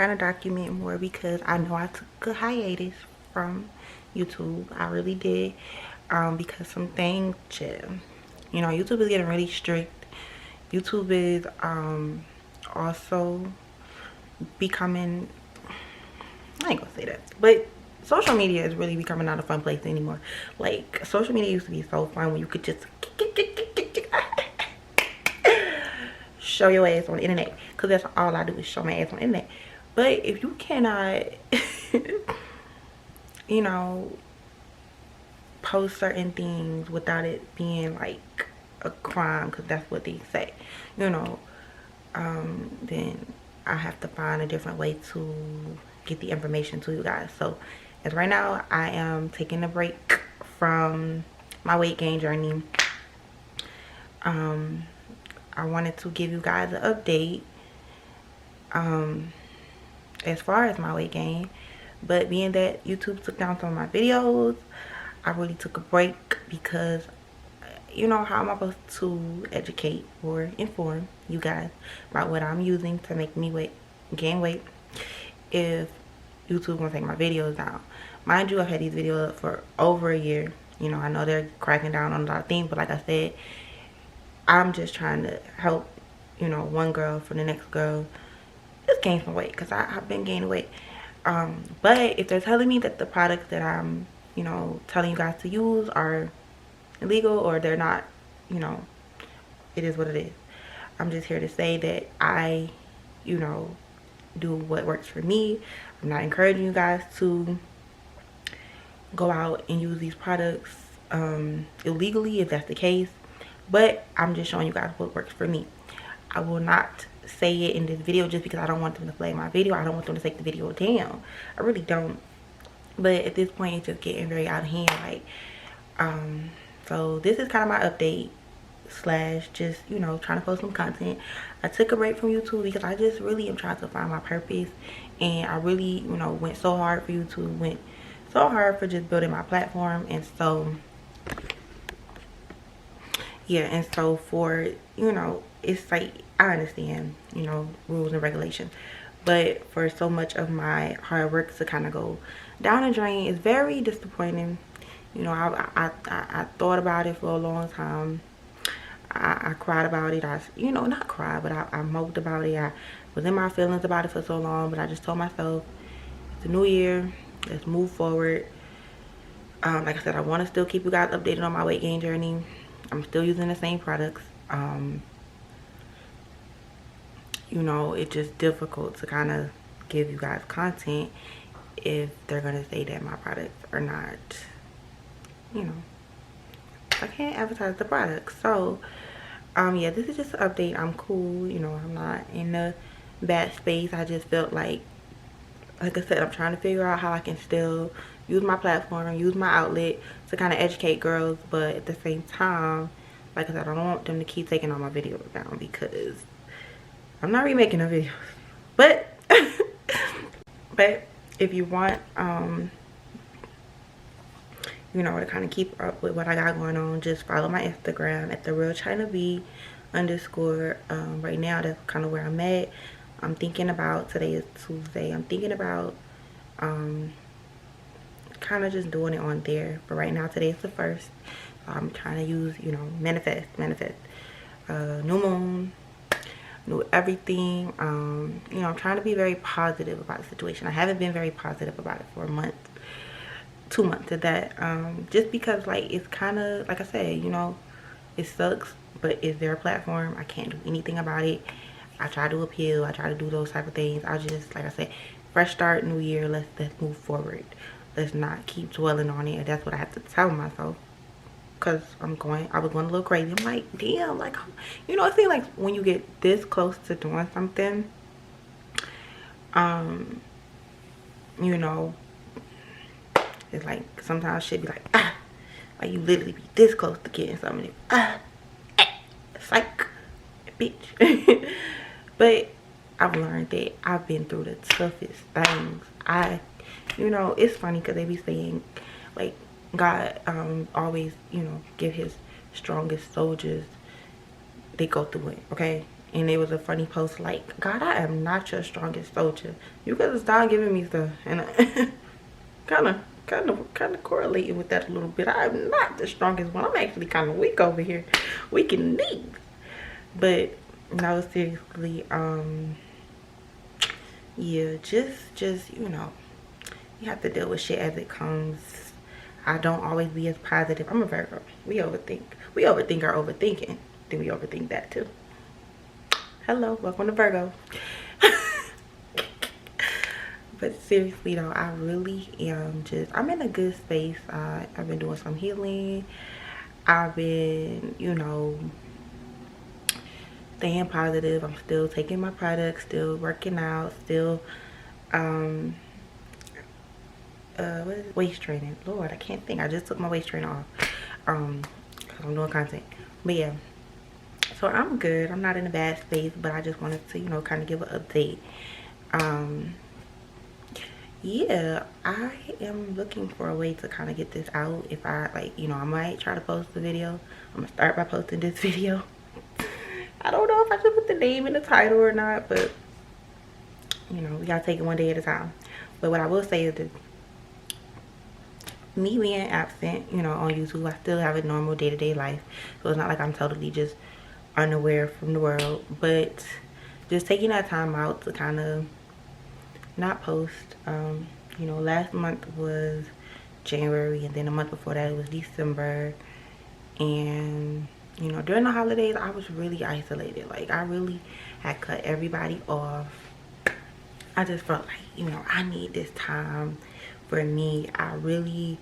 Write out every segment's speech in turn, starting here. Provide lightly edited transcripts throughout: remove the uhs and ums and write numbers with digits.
trying to document more because I know I took a hiatus from YouTube. I really did. Because some things, you know, YouTube is getting really strict. YouTube is also becoming, I ain't gonna say that, but social media is really becoming not a fun place anymore. Like, social media used to be so fun when you could just show your ass on the internet, because that's all I do is show my ass on the internet. But if you cannot you know, post certain things without it being like a crime, because that's what they say, you know, then I have to find a different way to get the information to you guys. So as right now, I am taking a break from my weight gain journey. I wanted to give you guys an update as far as my weight gain, but being that YouTube took down some of my videos, I really took a break because, you know, how am I supposed to educate or inform you guys about what I'm using to make me gain weight if YouTube gonna take my videos down? Mind you, I've had these videos up for over a year. You know, I know they're cracking down on a lot of things, but like I said, I'm just trying to help, you know, one girl for the next girl just gain some weight, because I've been gaining weight. But if they're telling me that the products that I'm, you know, telling you guys to use are illegal or they're not, you know, it is what it is. I'm just here to say that I, you know, do what works for me. I'm not encouraging you guys to go out and use these products illegally if that's the case, but I'm just showing you guys what works for me. I will not say it in this video just because I don't want them to play my video. I don't want them to take the video down. I really don't. But at this point, it's just getting very out of hand. Like, so this is kind of my update slash just, you know, trying to post some content. I took a break from YouTube because I just really am trying to find my purpose, and I really, you know, went so hard for YouTube, went so hard for just building my platform. And so yeah, and so for, you know, it's like, I understand, you know, rules and regulations, but for so much of my hard work to kind of go down the drain is very disappointing. You know, I thought about it for a long time. I cried about it. You know, not cried, but I moped about it. I was in my feelings about it for so long, but I just told myself, it's a new year, let's move forward. Like I said, I want to still keep you guys updated on my weight gain journey. I'm still using the same products. You know, it's just difficult to kind of give you guys content if they're gonna say that my products are not, you know, I can't advertise the products. So yeah, this is just an update. I'm cool, you know, I'm not in a bad space. I just felt like I said, I'm trying to figure out how I can still use my platform, use my outlet to kind of educate girls, but at the same time, like I said, I don't want them to keep taking all my videos down because I'm not remaking no videos. But but if you want, you know, to kind of keep up with what I got going on, just follow my Instagram at therealchinab_. Right now, that's kind of where I'm at. I'm thinking about, today is Tuesday, I'm thinking about kind of just doing it on there. But right now, today is the 1st. So I'm trying to use, you know, manifest. New moon, new everything. You know, I'm trying to be very positive about the situation. I haven't been very positive about it for a month, 2 months at that. Just because, like, it's kind of, like I said, you know, it sucks, but it's their platform. I can't do anything about it. I try to appeal, I try to do those type of things. I just, like I said, fresh start, new year, let's move forward. Let's not keep dwelling on it. That's what I have to tell myself, because I was going a little crazy. I'm like, damn, like, you know, it seems like when you get this close to doing something, you know, it's like sometimes shit be like, like you literally be this close to getting something, psych, bitch. But I've learned that I've been through the toughest things. You know, it's funny because they be saying, like, God always, you know, give his strongest soldiers, they go through it, okay? and it was a funny post like, God, I am not your strongest soldier. You gotta stop giving me stuff. And kind of correlating with that a little bit. I'm not the strongest one. I'm actually kind of weak over here, weak in the knees. But no, seriously, yeah, just you know, you have to deal with shit as it comes. I don't always be as positive. I'm a Virgo. We overthink our overthinking, then we overthink that too. Hello, welcome to Virgo. But seriously though, I really am I'm in a good space. I've been doing some healing. I've been, you know, staying positive. I'm still taking my products, still working out, still what is it? Waist training. Lord, I can't think. I just took my waist trainer off. Cause I'm doing content. But yeah. So I'm good. I'm not in a bad space, but I just wanted to, you know, kind of give an update. Yeah, I am looking for a way to kind of get this out. If I, like, you know, I might try to post the video. I'm gonna start by posting this video. I don't know if I should put the name in the title or not, but you know, we gotta take it one day at a time. But what I will say is that me being absent, you know, on YouTube, I still have a normal day-to-day life. So it's not like I'm totally just unaware from the world, but just taking that time out to kind of not post. You know, last month was January, and then the month before that it was December. And you know, during the holidays I was really isolated. Like, I really had cut everybody off. I just felt like, you know, I need this time for me. I really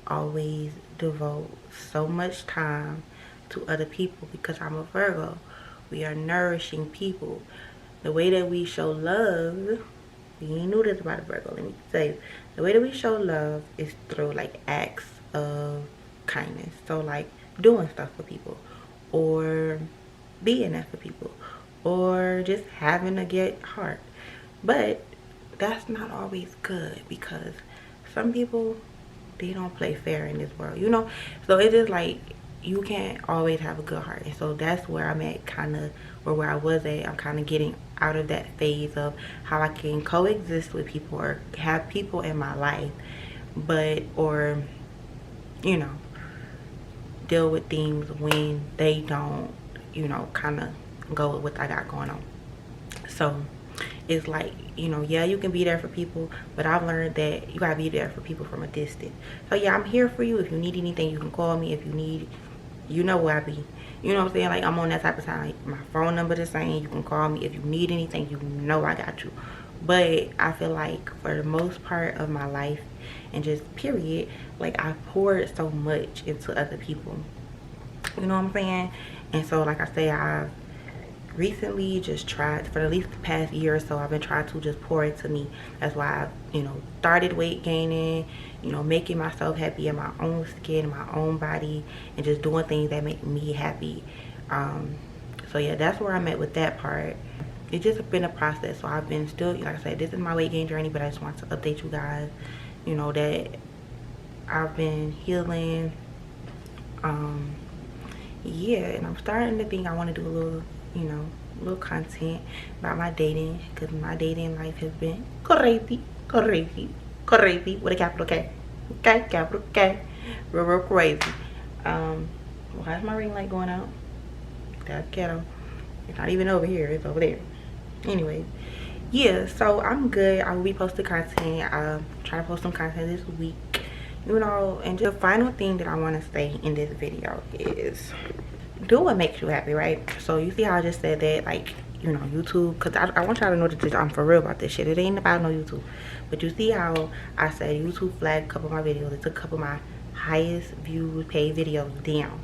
always devote so much time to other people because I'm a Virgo. We are nourishing people. The way that we show love, you ain't knew this about a Virgo, let me tell you. The way that we show love is through like acts of kindness. So like doing stuff for people, or being there for people, or just having a good heart. But that's not always good, because some people, they don't play fair in this world, you know. So it is like, you can't always have a good heart. And so that's where I'm at, kind of, or where I was at. I'm kind of getting out of that phase of how I can coexist with people or have people in my life, but, or, you know, deal with things when they don't, you know, kind of go with what I got going on. So it's like, you know, yeah, you can be there for people, but I've learned that you gotta be there for people from a distance. So yeah, I'm here for you. If you need anything, you can call me. If you need, you know where I be. You know what I'm saying? Like, I'm on that type of time. Like, my phone number is the same. You can call me. If you need anything, you know I got you. But I feel like for the most part of my life, and just period, like, I poured so much into other people. You know what I'm saying? And so, like I say, I've recently just tried, for at least the past year or so, I've been trying to just pour into me. That's why I've, you know, started weight gaining, you know, making myself happy in my own skin, in my own body, and just doing things that make me happy. So yeah, that's where I'm at with that part. It's just been a process. So I've been still, like I said, this is my weight gain journey, but I just want to update you guys, you know, that I've been healing. Yeah, and I'm starting to think I want to do a little, you know, little content about my dating, because my dating life has been crazy with a capital K. Okay, capital K. Real crazy. Why is my ring light going out? That's ghetto. It's not even over here, it's over there. Anyways, yeah, so I'm good. I will be posting content. Try to post some content this week, you know. And just the final thing that I want to say in this video is, do what makes you happy, right? So you see how I just said that, like, you know, YouTube, because I want y'all to know that I'm for real about this shit. It ain't about no YouTube. But you see how I said YouTube flagged a couple of my videos. It took a couple of my highest viewed paid videos down,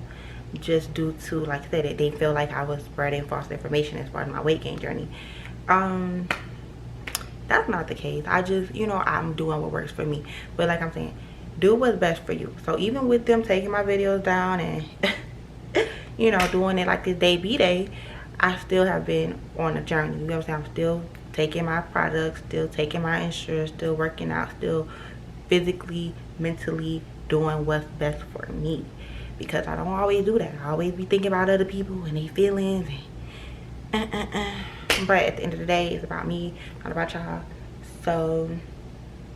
just due to, like I said, they feel like I was spreading false information as part of my weight gain journey. That's not the case. I just, you know, I'm doing what works for me. But like I'm saying, do what's best for you. So even with them taking my videos down and you know, doing it like this day be day, I still have been on a journey. You know what I'm saying? I'm still taking my products, still taking my insurance, still working out, still physically, mentally doing what's best for me. Because I don't always do that. I always be thinking about other people and their feelings. But at the end of the day, it's about me, not about y'all. So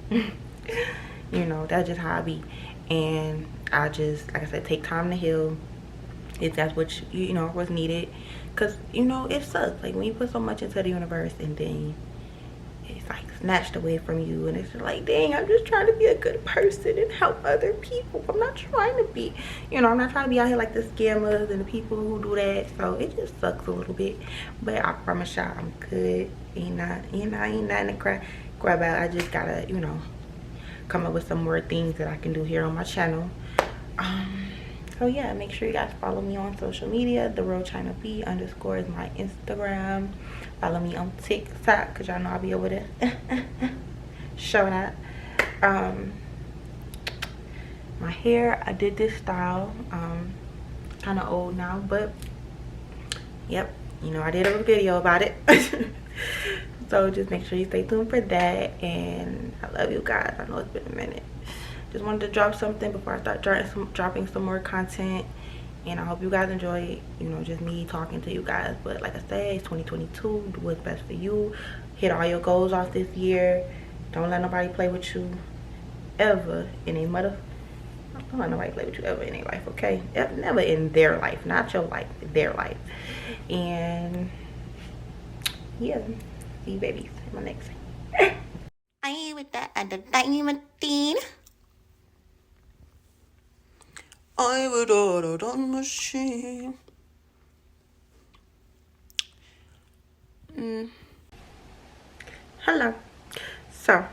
you know, that's just how I be. And I just, like I said, take time to heal if that's what you know was needed. Because you know, it sucks like when you put so much into the universe and then it's like snatched away from you, and it's just like, dang, I'm just trying to be a good person and help other people. I'm not trying to be, you know, I'm not trying to be out here like the scammers and the people who do that. So it just sucks a little bit, but I promise y'all I'm good. Ain't nothing to cry about. I just gotta, you know, come up with some more things that I can do here on my channel. So yeah, make sure you guys follow me on social media. therealchinab _ is my Instagram. Follow me on TikTok, because y'all know I'll be able to show that. My hair, I did this style, kind of old now, but yep, you know, I did a video about it. So just make sure you stay tuned for that. And I love you guys. I know it's been a minute. Just wanted to drop something before I start dropping some more content. And I hope you guys enjoy it. You know, just me talking to you guys. But like I said, it's 2022. Do what's best for you. Hit all your goals off this year. Don't let nobody play with you ever in a don't let nobody play with you ever in their life, okay? Never in their life, not your life, their life. And yeah, see you babies in my next thing. I with that at the diamond. I would order on machine. Hello. So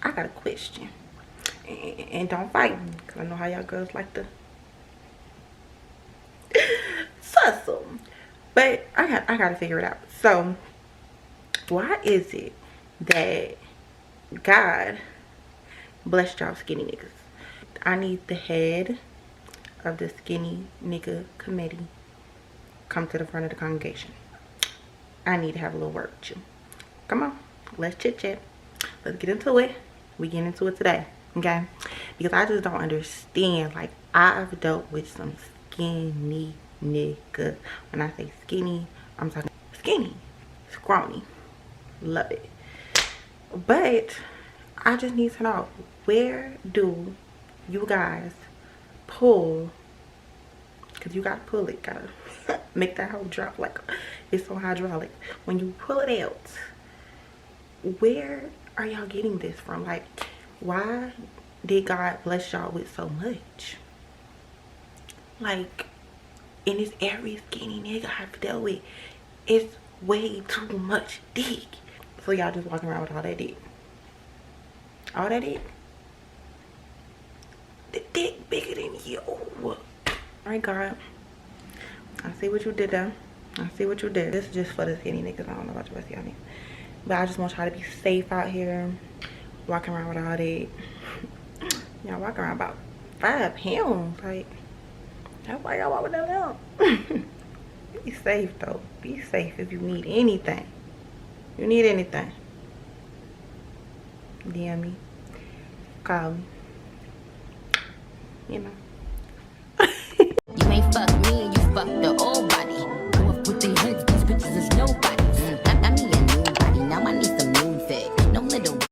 I got a question. And don't fight me, because I know how y'all girls like to tussle. But I gotta figure it out. So why is it that God blessed y'all skinny niggas? I need the head of the skinny nigga committee come to the front of the congregation. I need to have a little word with you. Come on, let's chit chat. Let's get into it. We get into it today, okay? Because I just don't understand. Like, I've dealt with some skinny niggas. When I say skinny, I'm talking skinny, scrawny, love it. But I just need to know, where do you guys pull? Because you gotta pull it, gotta make that whole drop like it's so hydraulic. When you pull it out, where are y'all getting this from? Like, why did God bless y'all with so much? Like, and it's every skinny nigga I've dealt with, it's way too much dick. So y'all just walking around with all that dick. All that dick? The dick bigger than you. Alright, God, I see what you did there. I see what you did. This is just for the skinny niggas. I don't know about the rest of y'all niggas. But I just want y'all to be safe out here. Walking around with all that. Y'all walking around about 5 pounds. Like, that's why y'all walk with that out. Be safe though. Be safe if you need anything. If you need anything, DM me. Call me. You know. You ain't fuck me and you fucked up.